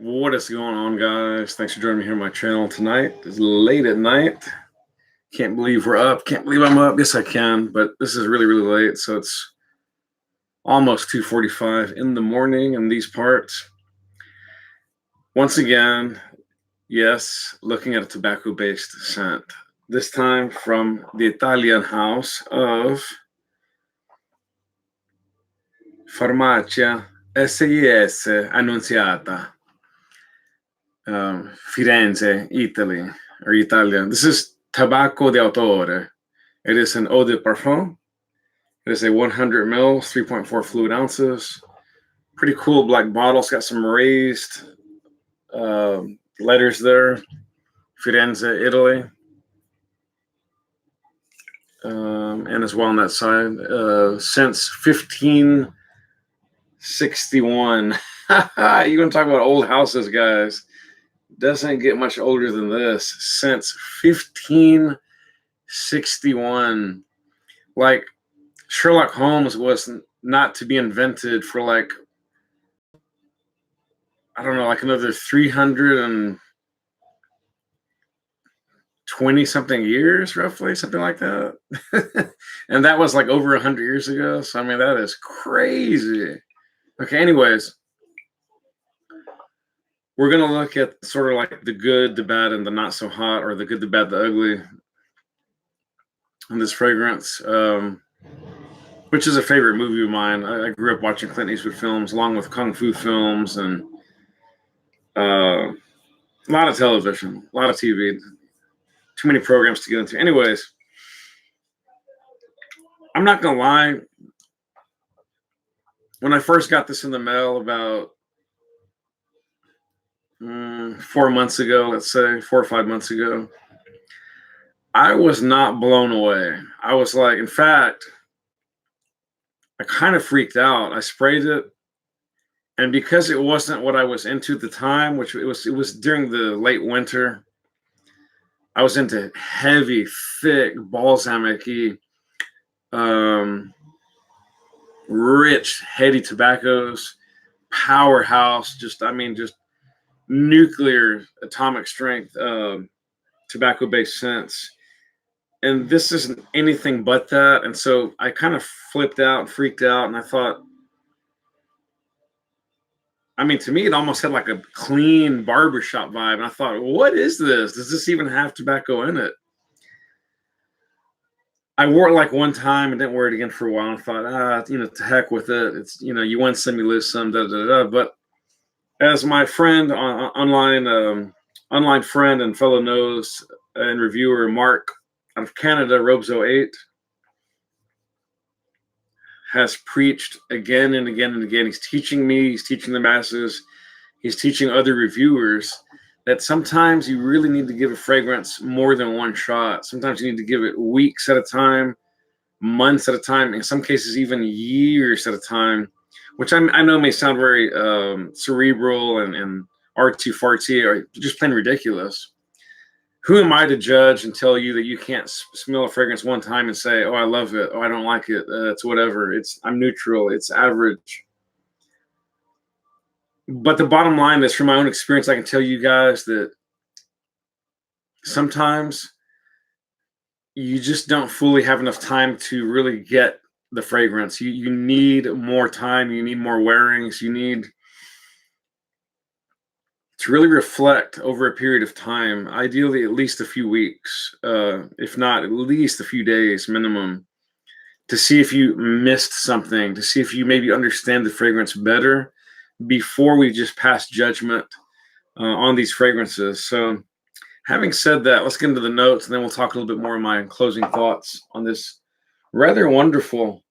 What is going on, guys? Thanks for joining me here on my channel tonight. It's late at night. Can't believe we're up. Can't believe I'm up. Yes, I can, but this is really, really late. So it's almost 2:45 in the morning in these parts. Once again, yes, looking at a tobacco-based scent. This time from the Italian house of Farmacia SIS Annunziata. Firenze, Italy, or Italia. This is Tabacco de Autore. It is an eau de parfum. It is a 100 mils, 3.4 fluid ounces. Pretty cool black bottle. It's got some raised letters there. Firenze, Italy. And as well on that side. Since 1561. You want to talk about old houses, guys. Doesn't get much older than this. Since 1561. Like, Sherlock Holmes was not to be invented for, like, I don't know, like another 320 something years, roughly, something like that. And that was like over 100 years ago. So, I mean, that is crazy. Okay, anyways. We're going to look at sort of like the good, the bad, and the not so hot, or the good, the bad, the ugly in this fragrance, which is a favorite movie of mine. I grew up watching Clint Eastwood films along with Kung Fu films and a lot of television, a lot of TV, too many programs to get into. Anyways, I'm not going to lie. When I first got this in the mail about 4 months ago, let's say 4 or 5 months ago, I was not blown away. I was like, in fact, I kind of freaked out. I sprayed it, and because it wasn't what I was into at the time, which it was during the late winter, I was into heavy, thick, balsamic-y, rich, heady tobaccos, powerhouse, just nuclear atomic strength tobacco-based scents. And this isn't anything but that. And so I kind of flipped out and freaked out, and I thought, I mean, to me, it almost had like a clean barbershop vibe. And I thought, what is this? Does this even have tobacco in it? I wore it like one time and didn't wear it again for a while. And thought, to heck with it. It's, you win some, you lose some, da da da. But as my friend, online friend and fellow knows and reviewer Mark out of Canada, Robzo8, has preached again and again and again. He's teaching me, he's teaching the masses, he's teaching other reviewers that sometimes you really need to give a fragrance more than one shot. Sometimes you need to give it weeks at a time, months at a time, in some cases even years at a time, which I know may sound very cerebral and artsy-fartsy or just plain ridiculous. Who am I to judge and tell you that you can't smell a fragrance one time and say, oh, I love it, oh, I don't like it, it's whatever, I'm neutral, it's average. But the bottom line is, from my own experience, I can tell you guys that sometimes you just don't fully have enough time to really get the fragrance. You need more time, you need more wearings, you need to really reflect over a period of time, ideally at least a few weeks, if not at least a few days minimum, to see if you missed something, to see if you maybe understand the fragrance better before we just pass judgment on these fragrances. So having said that, let's get into the notes, and then we'll talk a little bit more of my closing thoughts on this rather wonderful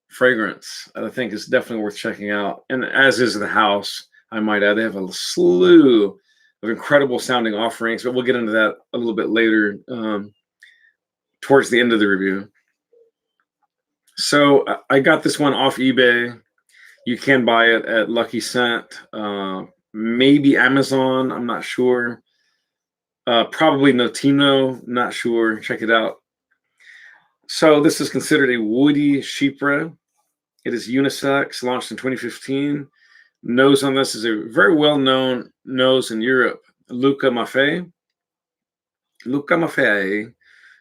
fragrance that I think is definitely worth checking out, and as is the house. I might add, they have a slew of incredible sounding offerings, but we'll get into that a little bit later towards the end of the review. So I got this one off eBay. You can buy it at Lucky Scent, maybe Amazon, I'm not sure. Probably Notino, not sure. Check it out. So this is considered a woody chypre. It is unisex, launched in 2015. nose on this is a very well-known nose in Europe, Luca Maffei. Luca Maffei,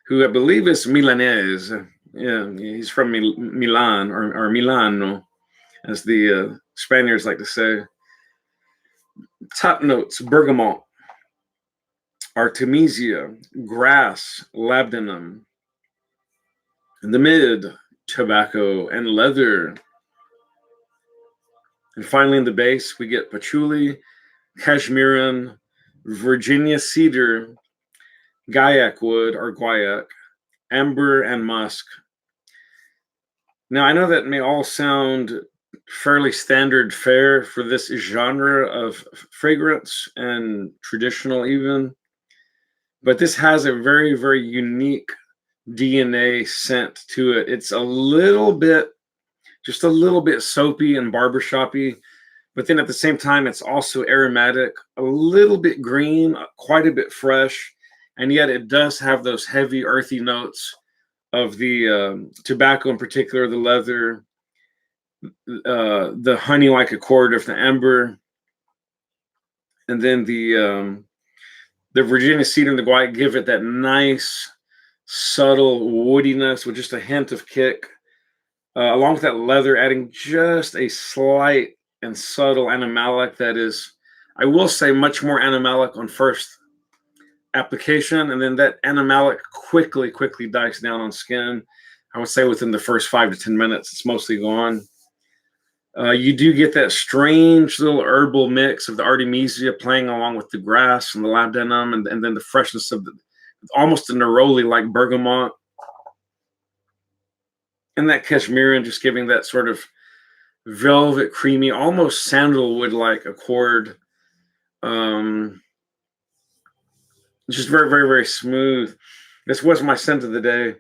who I believe is Milanese. Yeah, he's from Milan or Milano, as the Spaniards like to say. Top notes: bergamot, artemisia, grass, labdanum. In the mid, tobacco and leather. And finally, in the base, we get patchouli, cashmeran, Virginia cedar, guaiac wood or guaiac, amber, and musk. Now, I know that may all sound fairly standard fare for this genre of fragrance and traditional, even, but this has a very, very unique DNA scent to it. It's a little bit, just a little bit soapy and barbershoppy, but then at the same time, it's also aromatic, a little bit green, quite a bit fresh, and yet it does have those heavy, earthy notes of the tobacco, in particular, the leather, the honey-like accord of the amber, and then the Virginia cedar and the guaiac give it that nice, subtle woodiness with just a hint of kick, along with that leather, adding just a slight and subtle animalic that is, I will say, much more animalic on first application, and then that animalic quickly dies down on skin. I would say within the first 5 to 10 minutes, it's mostly gone. You do get that strange little herbal mix of the artemisia playing along with the grass and the labdanum, and then the freshness of the almost a neroli-like bergamot, and that cashmeran just giving that sort of velvet, creamy, almost sandalwood-like accord. Just very smooth. This was my scent of the day.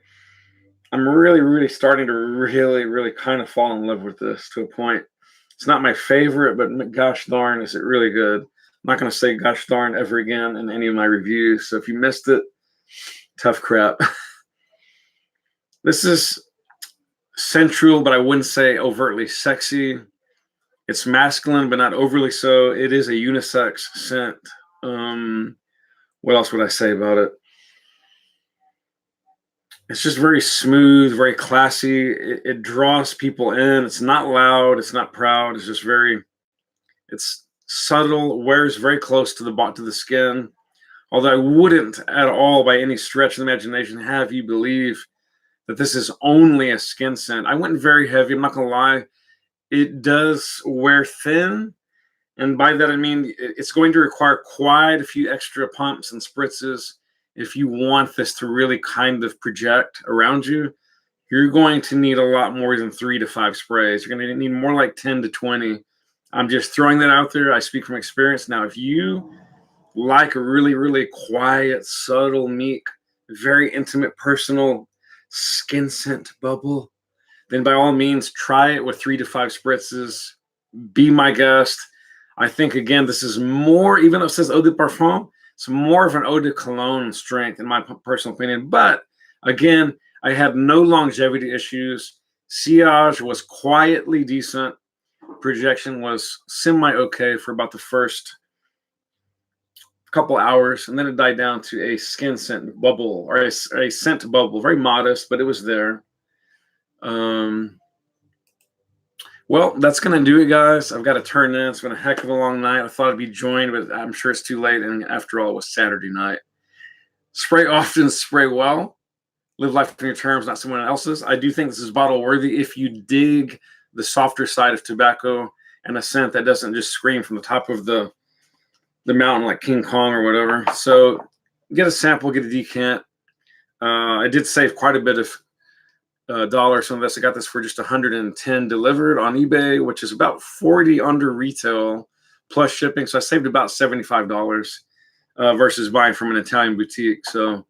I'm really starting to really kind of fall in love with this to a point. It's not my favorite, but gosh darn, is it really good. I'm not going to say gosh darn ever again in any of my reviews. So if you missed it, tough crap. This is sensual, but I wouldn't say overtly sexy. It's masculine, but not overly so. It is a unisex scent. What else would I say about it? It's just very smooth, very classy. It draws people in. It's not loud. It's not proud. It's just it's subtle, wears very close to the skin. Although I wouldn't at all, by any stretch of the imagination, have you believe that this is only a skin scent. I went very heavy. I'm not going to lie. It does wear thin. And by that, I mean, it's going to require quite a few extra pumps and spritzes if you want this to really kind of project around you. You're going to need a lot more than 3 to 5 sprays. You're going to need more like 10 to 20. I'm just throwing that out there. I speak from experience. Now, if you like a really quiet, subtle, meek, very intimate, personal skin scent bubble, then by all means, try it with 3 to 5 spritzes. Be my guest. I think, again, this is more, even though it says eau de parfum, it's more of an eau de cologne strength, in my personal opinion. But, again, I had no longevity issues. Sillage was quietly decent. Projection was semi-okay for about the first couple hours, and then it died down to a skin scent bubble, or a scent bubble. Very modest, but it was there. Well, that's going to do it, guys. I've got to turn in. It's been a heck of a long night. I thought I'd be joined, but I'm sure it's too late. And after all, it was Saturday night. Spray often, spray well. Live life on your terms, not someone else's. I do think this is bottle worthy if you dig the softer side of tobacco and a scent that doesn't just scream from the top of the mountain like King Kong or whatever. So get a sample, get a decant. I did save quite a bit of dollars on this. I got this for just 110 delivered on eBay, which is about 40 under retail plus shipping. So I saved about $75 versus buying from an Italian boutique. So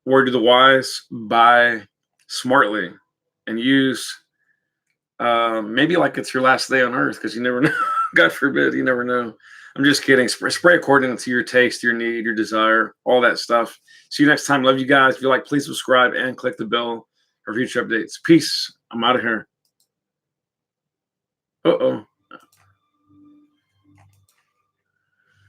word to the wise, buy smartly and use maybe like it's your last day on earth, because you never know. God forbid, you never know. I'm just kidding. Spray according to your taste, your need, your desire, all that stuff. See you next time. Love you guys. If you like, please subscribe and click the bell for future updates. Peace. I'm out of here. Uh-oh.